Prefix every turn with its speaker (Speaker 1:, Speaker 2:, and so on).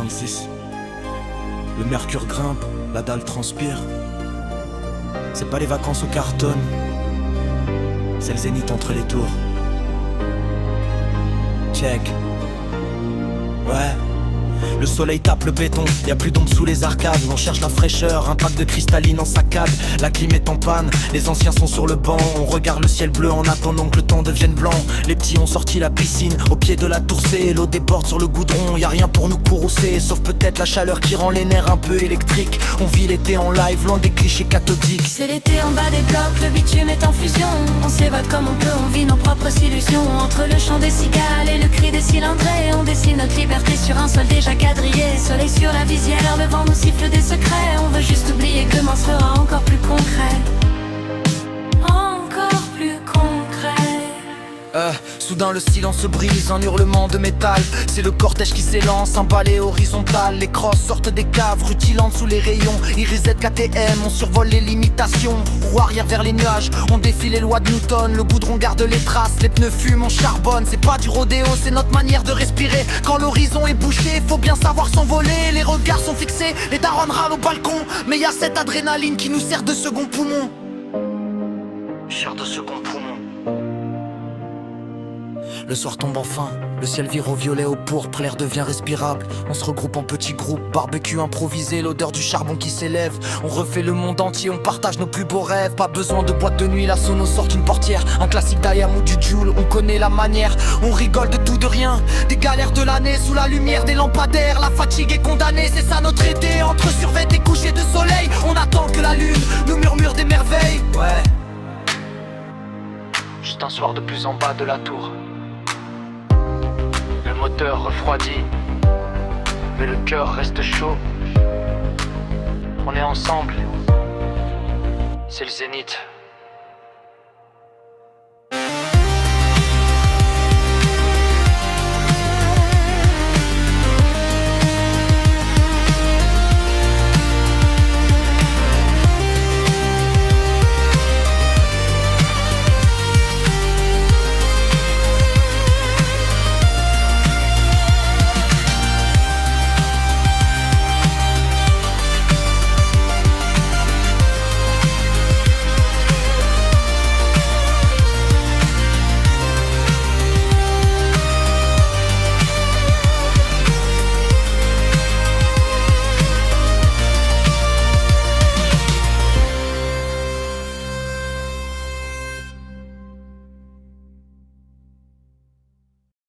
Speaker 1: 56. Le mercure grimpe, la dalle transpire. C'est pas les vacances au carton, c'est le zénith entre les tours. Check. Ouais. Le soleil tape le béton, y a plus d'ombre sous les arcades. On cherche la fraîcheur, un pack de cristalline en saccade. La clim est en panne, les anciens sont sur le banc. On regarde le ciel bleu en attendant que le temps devienne blanc. Les petits ont sorti la piscine, au pied de la tour C. L'eau déborde sur le goudron, y a rien pour nous courroucer. Sauf peut-être la chaleur qui rend les nerfs un peu électriques. On vit l'été en live, loin des clichés cathodiques.
Speaker 2: C'est l'été en bas des blocs, le bitume est en fusion. On s'évade comme on peut, on vit nos propres illusions. Entre le chant des cigales et le cri des cylindrés, on dessine notre liberté sur un sol déjà quadrillé. Soleil sur la visière, le vent nous siffle des secrets. On veut juste oublier que demain sera encore plus concret. Encore plus concret.
Speaker 1: Soudain le silence se brise, un hurlement de métal. C'est le cortège qui s'élance, un balai horizontal. Les crosses sortent des caves, rutilantes sous les rayons. Iris KTM, on survole les limitations. Roue arrière vers les nuages, on défie les lois de Newton. Le goudron garde les traces, les pneus fument, on charbonne. C'est pas du rodéo, c'est notre manière de respirer. Quand l'horizon est bouché, faut bien savoir s'envoler. Les regards sont fixés, les darons râlent au balcon. Mais y a cette adrénaline qui nous sert de second poumon. Chair de second poumon. Le soir tombe enfin, le ciel vire au violet au pourpre, l'air devient respirable. On se regroupe en petits groupes, barbecue improvisé, l'odeur du charbon qui s'élève. On refait le monde entier, on partage nos plus beaux rêves. Pas besoin de boîte de nuit, la sono sort une portière. Un classique d'Ayam ou du Joule, on connaît la manière. On rigole de tout de rien, des galères de l'année sous la lumière des lampadaires. La fatigue est condamnée, c'est ça notre été. Entre survêt et coucher de soleil, on attend que la lune nous murmure des merveilles. Ouais. Juste un soir de plus en bas de la tour. Le moteur refroidit, mais le cœur reste chaud. On est ensemble, c'est le zénith.